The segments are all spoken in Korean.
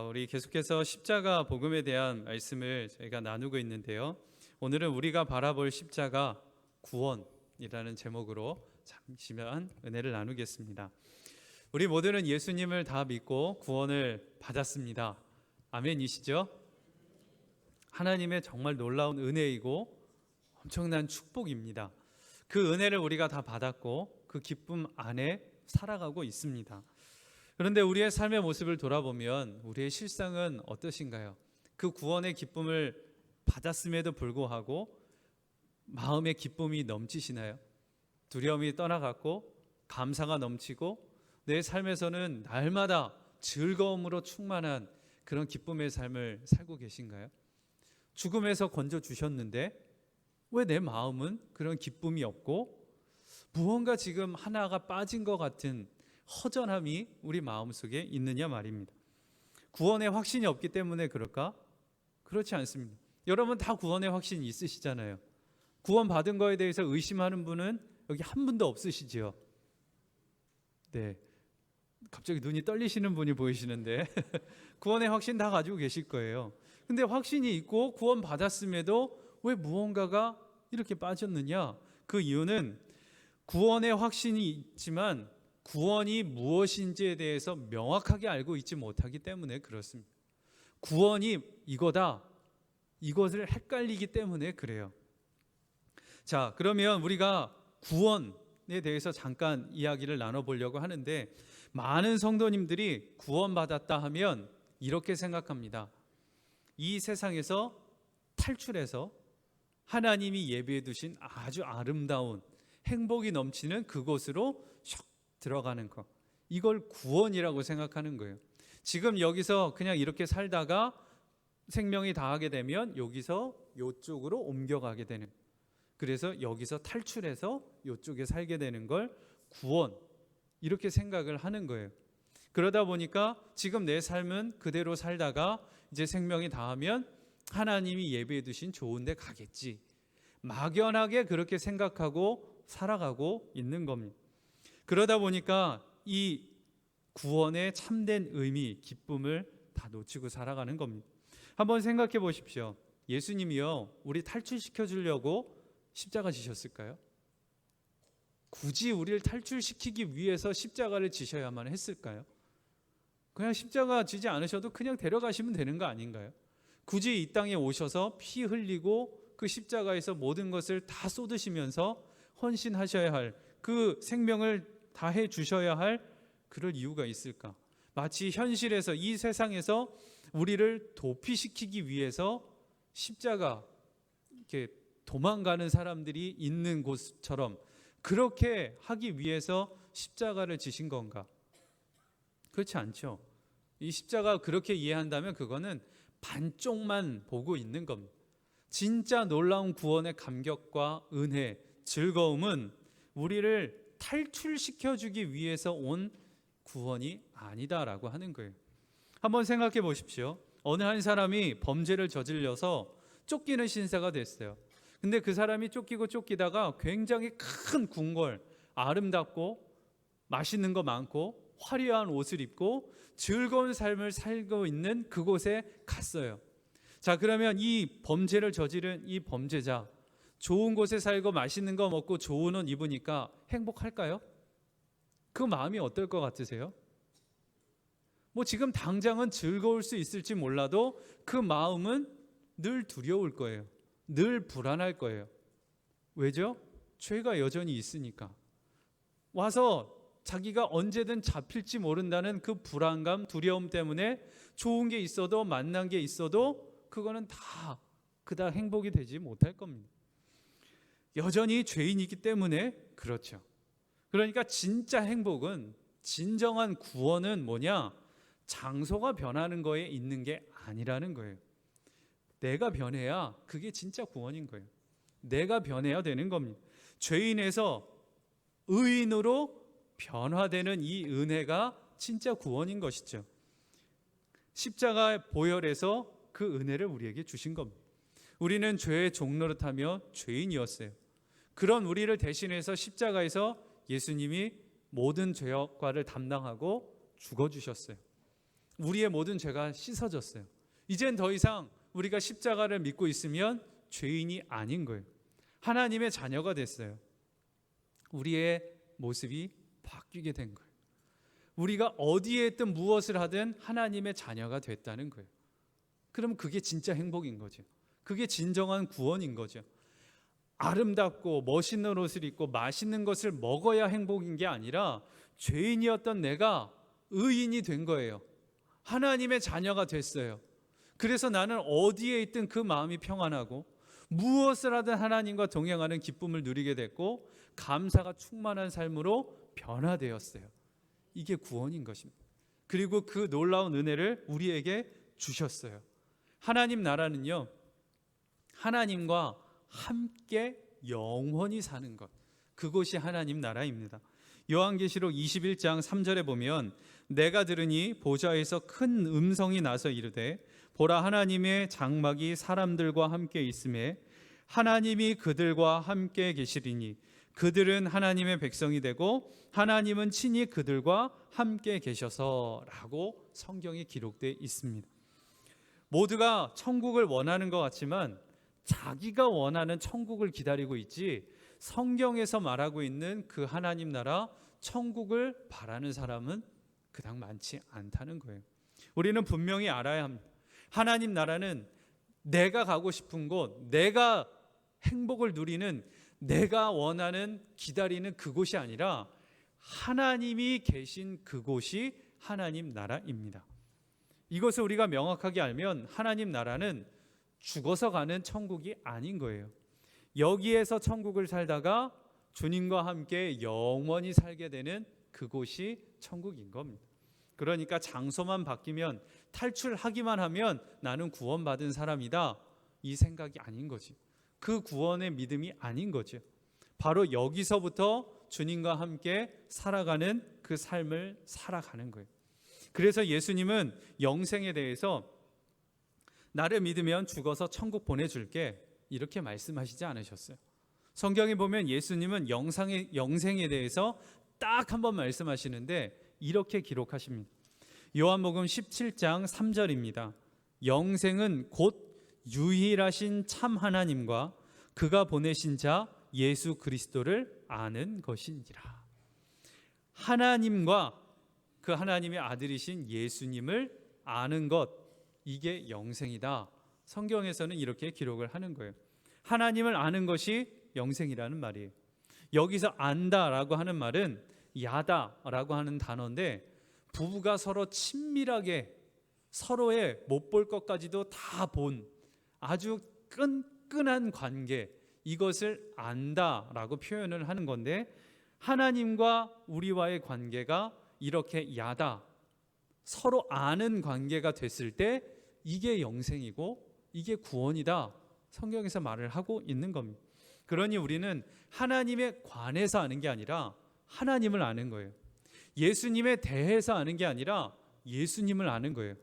우리 계속해서 십자가 복음에 대한 말씀을 저희가 나누고 있는데요. 오늘은 우리가 바라볼 십자가 구원이라는 제목으로 잠시만 은혜를 나누겠습니다. 우리 모두는 예수님을 다 믿고 구원을 받았습니다. 아멘이시죠? 하나님의 정말 놀라운 은혜이고 엄청난 축복입니다. 그 은혜를 우리가 다 받았고 그 기쁨 안에 살아가고 있습니다. 그런데 우리의 삶의 모습을 돌아보면 우리의 실상은 어떠신가요? 그 구원의 기쁨을 받았음에도 불구하고 마음의 기쁨이 넘치시나요? 두려움이 떠나갔고 감사가 넘치고 내 삶에서는 날마다 즐거움으로 충만한 그런 기쁨의 삶을 살고 계신가요? 죽음에서 건져주셨는데 왜 내 마음은 그런 기쁨이 없고 무언가 지금 하나가 빠진 것 같은 허전함이 우리 마음속에 있느냐 말입니다. 구원의 확신이 없기 때문에 그럴까? 그렇지 않습니다. 여러분 다 구원의 확신이 있으시잖아요. 구원 받은 거에 대해서 의심하는 분은 여기 한 분도 없으시지요. 네, 갑자기 눈이 떨리시는 분이 보이시는데 구원의 확신 다 가지고 계실 거예요. 근데 확신이 있고 구원 받았음에도 왜 무언가가 이렇게 빠졌느냐? 그 이유는 구원의 확신이 있지만 구원이 무엇인지에 대해서 명확하게 알고 있지 못하기 때문에 그렇습니다. 구원이 이거다, 이것을 헷갈리기 때문에 그래요. 자, 그러면 우리가 구원에 대해서 잠깐 이야기를 나눠보려고 하는데, 많은 성도님들이 구원받았다 하면 이렇게 생각합니다. 이 세상에서 탈출해서 하나님이 예비해 두신 아주 아름다운 행복이 넘치는 그곳으로 슉 들어가는 것, 이걸 구원이라고 생각하는 거예요. 지금 여기서 그냥 이렇게 살다가 생명이 다하게 되면 여기서 이쪽으로 옮겨가게 되는, 그래서 여기서 탈출해서 이쪽에 살게 되는 걸 구원, 이렇게 생각을 하는 거예요. 그러다 보니까 지금 내 삶은 그대로 살다가 이제 생명이 다하면 하나님이 예비해 두신 좋은 데 가겠지, 막연하게 그렇게 생각하고 살아가고 있는 겁니다. 그러다 보니까 이 구원의 참된 의미, 기쁨을 다 놓치고 살아가는 겁니다. 한번 생각해 보십시오. 예수님이요, 우리 탈출시켜 주려고 십자가 지셨을까요? 굳이 우리를 탈출시키기 위해서 십자가를 지셔야만 했을까요? 그냥 십자가 지지 않으셔도 그냥 데려가시면 되는 거 아닌가요? 굳이 이 땅에 오셔서 피 흘리고 그 십자가에서 모든 것을 다 쏟으시면서 헌신하셔야 할, 그 생명을 다해 주셔야 할 그럴 이유가 있을까? 마치 현실에서, 이 세상에서 우리를 도피시키기 위해서 십자가, 이렇게 도망가는 사람들이 있는 곳처럼 그렇게 하기 위해서 십자가를 지신 건가? 그렇지 않죠. 이 십자가 그렇게 이해한다면 그거는 반쪽만 보고 있는 겁니다. 진짜 놀라운 구원의 감격과 은혜, 즐거움은 우리를 탈출시켜주기 위해서 온 구원이 아니다라고 하는 거예요. 한번 생각해 보십시오. 어느 한 사람이 범죄를 저질러서 쫓기는 신세가 됐어요. 근데 그 사람이 쫓기고 쫓기다가 굉장히 큰 궁궐, 아름답고 맛있는 거 많고 화려한 옷을 입고 즐거운 삶을 살고 있는 그곳에 갔어요. 자, 그러면 이 범죄를 저지른 이 범죄자, 좋은 곳에 살고 맛있는 거 먹고 좋은 옷 입으니까 행복할까요? 그 마음이 어떨 것 같으세요? 뭐 지금 당장은 즐거울 수 있을지 몰라도 그 마음은 늘 두려울 거예요. 늘 불안할 거예요. 왜죠? 죄가 여전히 있으니까. 와서 자기가 언제든 잡힐지 모른다는 그 불안감, 두려움 때문에 좋은 게 있어도, 만난 게 있어도 그거는 다 그닥 행복이 되지 못할 겁니다. 여전히 죄인이기 때문에 그렇죠. 그러니까 진짜 행복은, 진정한 구원은 뭐냐? 장소가 변하는 거에 있는 게 아니라는 거예요. 내가 변해야 그게 진짜 구원인 거예요. 내가 변해야 되는 겁니다. 죄인에서 의인으로 변화되는 이 은혜가 진짜 구원인 것이죠. 십자가 보혈에서 그 은혜를 우리에게 주신 겁니다. 우리는 죄의 종노릇하며 죄인이었어요. 그런 우리를 대신해서 십자가에서 예수님이 모든 죄악과를 담당하고 죽어주셨어요. 우리의 모든 죄가 씻어졌어요. 이젠 더 이상 우리가 십자가를 믿고 있으면 죄인이 아닌 거예요. 하나님의 자녀가 됐어요. 우리의 모습이 바뀌게 된 거예요. 우리가 어디에 있든 무엇을 하든 하나님의 자녀가 됐다는 거예요. 그럼 그게 진짜 행복인 거죠. 그게 진정한 구원인 거죠. 아름답고 멋있는 옷을 입고 맛있는 것을 먹어야 행복인 게 아니라 죄인이었던 내가 의인이 된 거예요. 하나님의 자녀가 됐어요. 그래서 나는 어디에 있든 그 마음이 평안하고 무엇을 하든 하나님과 동행하는 기쁨을 누리게 됐고 감사가 충만한 삶으로 변화되었어요. 이게 구원인 것입니다. 그리고 그 놀라운 은혜를 우리에게 주셨어요. 하나님 나라는요, 하나님과 함께 영원히 사는 것, 그것이 하나님 나라입니다. 요한계시록 21장 3절에 보면 내가 들으니 보좌에서 큰 음성이 나서 이르되 보라 하나님의 장막이 사람들과 함께 있음에 하나님이 그들과 함께 계시리니 그들은 하나님의 백성이 되고 하나님은 친히 그들과 함께 계셔서라고 성경에 기록되어 있습니다. 모두가 천국을 원하는 것 같지만 자기가 원하는 천국을 기다리고 있지 성경에서 말하고 있는 그 하나님 나라 천국을 바라는 사람은 그닥 많지 않다는 거예요. 우리는 분명히 알아야 합니다. 하나님 나라는 내가 가고 싶은 곳, 내가 행복을 누리는, 내가 원하는, 기다리는 그곳이 아니라 하나님이 계신 그곳이 하나님 나라입니다. 이것을 우리가 명확하게 알면 하나님 나라는 죽어서 가는 천국이 아닌 거예요. 여기에서 천국을 살다가 주님과 함께 영원히 살게 되는 그곳이 천국인 겁니다. 그러니까 장소만 바뀌면, 탈출하기만 하면 나는 구원받은 사람이다, 이 생각이 아닌 거지. 그 구원의 믿음이 아닌 거죠. 바로 여기서부터 주님과 함께 살아가는 그 삶을 살아가는 거예요. 그래서 예수님은 영생에 대해서 나를 믿으면 죽어서 천국 보내줄게, 이렇게 말씀하시지 않으셨어요. 성경에 보면 예수님은 영생에 대해서 딱 한 번 말씀하시는데 이렇게 기록하십니다. 요한복음 17장 3절입니다. 영생은 곧 유일하신 참 하나님과 그가 보내신 자 예수 그리스도를 아는 것이니라. 하나님과 그 하나님의 아들이신 예수님을 아는 것, 이게 영생이다. 성경에서는 이렇게 기록을 하는 거예요. 하나님을 아는 것이 영생이라는 말이에요. 여기서 안다라고 하는 말은 야다라고 하는 단어인데, 부부가 서로 친밀하게 서로의 못 볼 것까지도 다 본 아주 끈끈한 관계, 이것을 안다라고 표현을 하는 건데, 하나님과 우리와의 관계가 이렇게 야다, 서로 아는 관계가 됐을 때 이게 영생이고 이게 구원이다, 성경에서 말을 하고 있는 겁니다. 그러니 우리는 하나님에 관해서 아는 게 아니라 하나님을 아는 거예요. 예수님에 대해서 아는 게 아니라 예수님을 아는 거예요.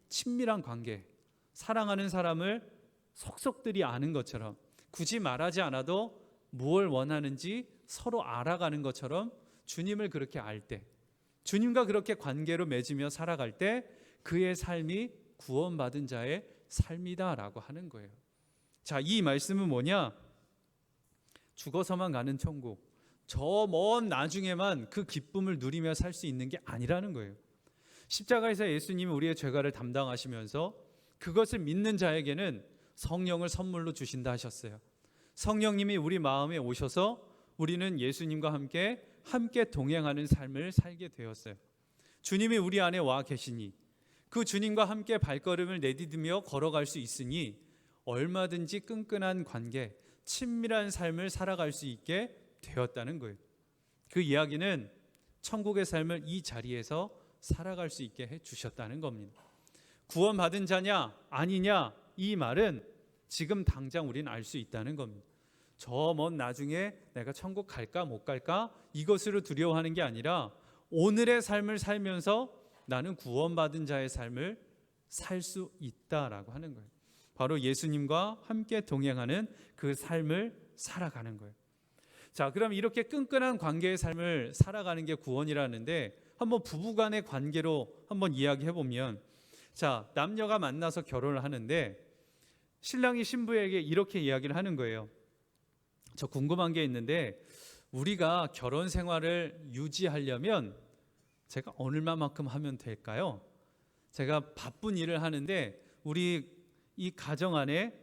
친밀한 관계, 사랑하는 사람을 속속들이 아는 것처럼, 굳이 말하지 않아도 무엇을 원하는지 서로 알아가는 것처럼 주님을 그렇게 알 때, 주님과 그렇게 관계로 맺으며 살아갈 때 그의 삶이 구원받은 자의 삶이다라고 하는 거예요. 자, 이 말씀은 뭐냐? 죽어서만 가는 천국, 저 먼 나중에만 그 기쁨을 누리며 살 수 있는 게 아니라는 거예요. 십자가에서 예수님이 우리의 죄가를 담당하시면서 그것을 믿는 자에게는 성령을 선물로 주신다 하셨어요. 성령님이 우리 마음에 오셔서 우리는 예수님과 함께 동행하는 삶을 살게 되었어요. 주님이 우리 안에 와 계시니 그 주님과 함께 발걸음을 내디디며 걸어갈 수 있으니 얼마든지 끈끈한 관계, 친밀한 삶을 살아갈 수 있게 되었다는 거예요. 그 이야기는 천국의 삶을 이 자리에서 살아갈 수 있게 해주셨다는 겁니다. 구원받은 자냐 아니냐, 이 말은 지금 당장 우리는 알 수 있다는 겁니다. 저 먼 나중에 내가 천국 갈까 못 갈까, 이것으로 두려워하는 게 아니라 오늘의 삶을 살면서 나는 구원받은 자의 삶을 살 수 있다라고 하는 거예요. 바로 예수님과 함께 동행하는 그 삶을 살아가는 거예요. 자, 그럼 이렇게 끈끈한 관계의 삶을 살아가는 게 구원이라는데, 한번 부부간의 관계로 한번 이야기해 보면, 자, 남녀가 만나서 결혼을 하는데 신랑이 신부에게 이렇게 이야기를 하는 거예요. 저 궁금한 게 있는데 우리가 결혼 생활을 유지하려면 제가 얼마만큼 하면 될까요? 제가 바쁜 일을 하는데 우리 이 가정 안에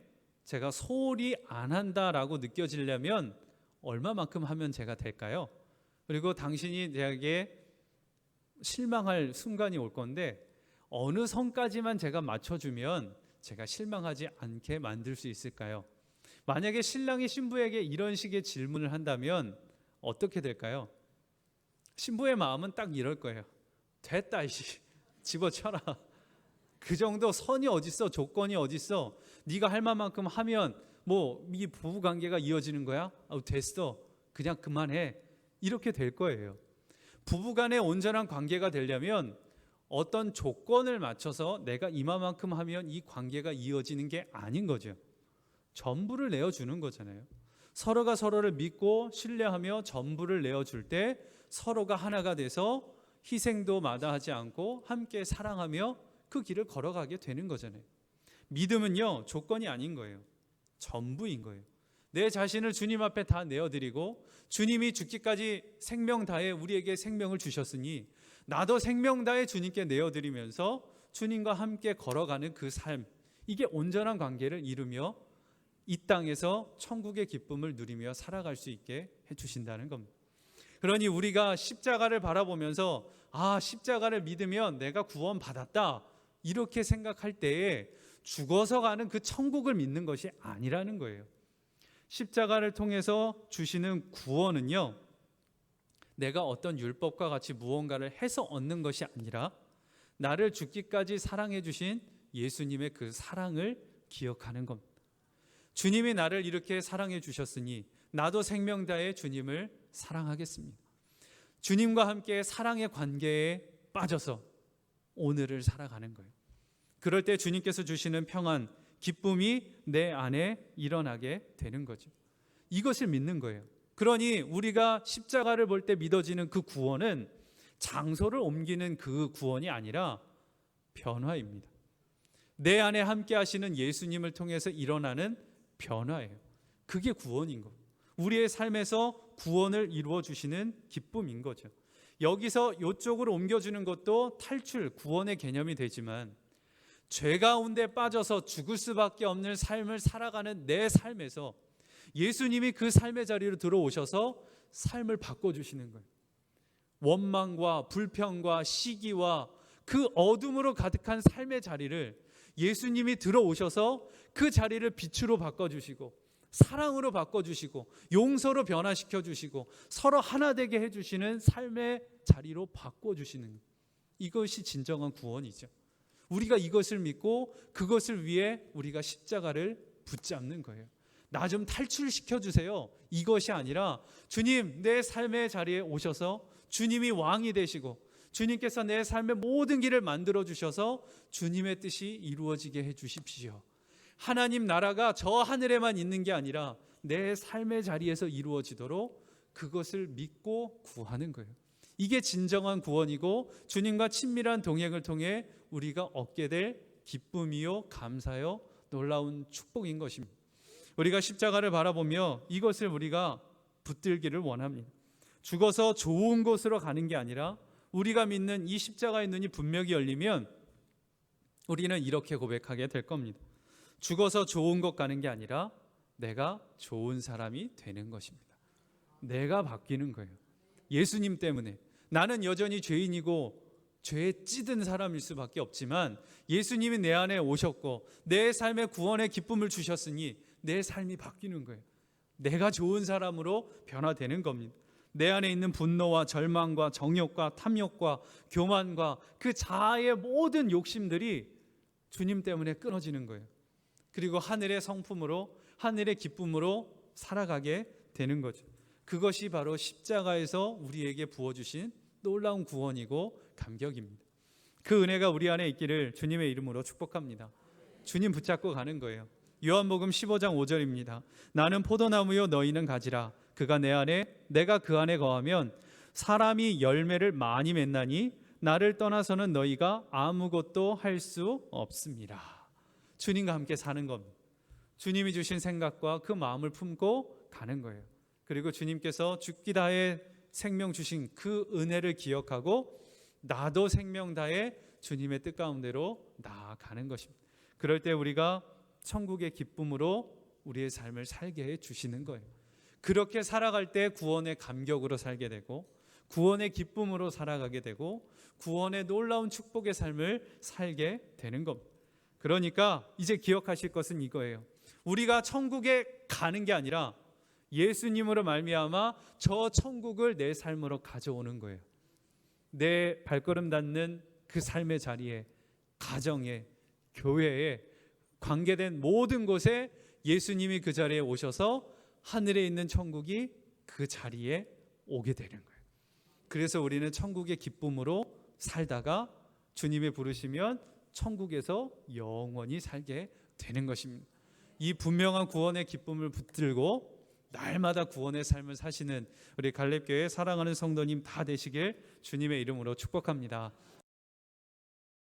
제가 소홀히 안 한다라고 느껴지려면 얼마만큼 하면 제가 될까요? 그리고 당신이 제게 실망할 순간이 올 건데 어느 선까지만 제가 맞춰주면 제가 실망하지 않게 만들 수 있을까요? 만약에 신랑이 신부에게 이런 식의 질문을 한다면 어떻게 될까요? 신부의 마음은 딱 이럴 거예요. 됐다 이씨, 집어쳐라. 그 정도 선이 어딨어, 조건이 어딨어. 네가 할 만큼 하면 뭐 이 부부 관계가 이어지는 거야? 됐어, 그냥 그만해. 이렇게 될 거예요. 부부 간의 온전한 관계가 되려면 어떤 조건을 맞춰서 내가 이만큼 하면 이 관계가 이어지는 게 아닌 거죠. 전부를 내어주는 거잖아요. 서로가 서로를 믿고 신뢰하며 전부를 내어줄 때 서로가 하나가 돼서 희생도 마다하지 않고 함께 사랑하며 그 길을 걸어가게 되는 거잖아요. 믿음은요, 조건이 아닌 거예요. 전부인 거예요. 내 자신을 주님 앞에 다 내어드리고 주님이 죽기까지 생명 다해 우리에게 생명을 주셨으니 나도 생명 다해 주님께 내어드리면서 주님과 함께 걸어가는 그 삶, 이게 온전한 관계를 이루며 이 땅에서 천국의 기쁨을 누리며 살아갈 수 있게 해주신다는 겁니다. 그러니 우리가 십자가를 바라보면서 십자가를 믿으면 내가 구원받았다 이렇게 생각할 때에 죽어서 가는 그 천국을 믿는 것이 아니라는 거예요. 십자가를 통해서 주시는 구원은요, 내가 어떤 율법과 같이 무언가를 해서 얻는 것이 아니라 나를 죽기까지 사랑해 주신 예수님의 그 사랑을 기억하는 겁니다. 주님이 나를 이렇게 사랑해 주셨으니 나도 생명 다해 주님을 사랑하겠습니다. 주님과 함께 사랑의 관계에 빠져서 오늘을 살아가는 거예요. 그럴 때 주님께서 주시는 평안, 기쁨이 내 안에 일어나게 되는 거죠. 이것을 믿는 거예요. 그러니 우리가 십자가를 볼 때 믿어지는 그 구원은 장소를 옮기는 그 구원이 아니라 변화입니다. 내 안에 함께 하시는 예수님을 통해서 일어나는 변화예요. 그게 구원인 거예요. 우리의 삶에서 구원을 이루어 주시는 기쁨인 거죠. 여기서 이쪽으로 옮겨주는 것도 탈출, 구원의 개념이 되지만 죄 가운데 빠져서 죽을 수밖에 없는 삶을 살아가는 내 삶에서 예수님이 그 삶의 자리로 들어오셔서 삶을 바꿔주시는 거예요. 원망과 불평과 시기와 그 어둠으로 가득한 삶의 자리를 예수님이 들어오셔서 그 자리를 빛으로 바꿔주시고 사랑으로 바꿔주시고 용서로 변화시켜주시고 서로 하나 되게 해주시는 삶의 자리로 바꿔주시는, 이것이 진정한 구원이죠. 우리가 이것을 믿고 그것을 위해 우리가 십자가를 붙잡는 거예요. 나 좀 탈출시켜 주세요. 이것이 아니라 주님, 내 삶의 자리에 오셔서 주님이 왕이 되시고 주님께서 내 삶의 모든 길을 만들어 주셔서 주님의 뜻이 이루어지게 해 주십시오. 하나님 나라가 저 하늘에만 있는 게 아니라 내 삶의 자리에서 이루어지도록 그것을 믿고 구하는 거예요. 이게 진정한 구원이고 주님과 친밀한 동행을 통해 우리가 얻게 될 기쁨이요 감사요 놀라운 축복인 것입니다. 우리가 십자가를 바라보며 이것을 우리가 붙들기를 원합니다. 죽어서 좋은 곳으로 가는 게 아니라 우리가 믿는 이 십자가의 눈이 분명히 열리면 우리는 이렇게 고백하게 될 겁니다. 죽어서 좋은 곳 가는 게 아니라 내가 좋은 사람이 되는 것입니다. 내가 바뀌는 거예요. 예수님 때문에. 나는 여전히 죄인이고 죄에 찌든 사람일 수밖에 없지만 예수님이 내 안에 오셨고 내 삶에 구원의 기쁨을 주셨으니 내 삶이 바뀌는 거예요. 내가 좋은 사람으로 변화되는 겁니다. 내 안에 있는 분노와 절망과 정욕과 탐욕과 교만과 그 자아의 모든 욕심들이 주님 때문에 끊어지는 거예요. 그리고 하늘의 성품으로, 하늘의 기쁨으로 살아가게 되는 거죠. 그것이 바로 십자가에서 우리에게 부어주신 놀라운 구원이고 감격입니다. 그 은혜가 우리 안에 있기를 주님의 이름으로 축복합니다. 주님 붙잡고 가는 거예요. 요한복음 15장 5절입니다. 나는 포도나무요 너희는 가지라. 그가 내 안에 내가 그 안에 거하면 사람이 열매를 많이 맺나니 나를 떠나서는 너희가 아무것도 할 수 없습니다. 주님과 함께 사는 겁니다. 주님이 주신 생각과 그 마음을 품고 가는 거예요. 그리고 주님께서 죽기 다해 생명 주신 그 은혜를 기억하고 나도 생명 다해 주님의 뜻 가운데로 나아가는 것입니다. 그럴 때 우리가 천국의 기쁨으로 우리의 삶을 살게 해 주시는 거예요. 그렇게 살아갈 때 구원의 감격으로 살게 되고 구원의 기쁨으로 살아가게 되고 구원의 놀라운 축복의 삶을 살게 되는 겁니다. 그러니까 이제 기억하실 것은 이거예요. 우리가 천국에 가는 게 아니라 예수님으로 말미암아 저 천국을 내 삶으로 가져오는 거예요. 내 발걸음 닿는 그 삶의 자리에, 가정에, 교회에, 관계된 모든 곳에 예수님이 그 자리에 오셔서 하늘에 있는 천국이 그 자리에 오게 되는 거예요. 그래서 우리는 천국의 기쁨으로 살다가 주님이 부르시면 천국에서 영원히 살게 되는 것입니다. 이 분명한 구원의 기쁨을 붙들고 날마다 구원의 삶을 사시는 우리 갈렙교회 사랑하는 성도님 다 되시길 주님의 이름으로 축복합니다.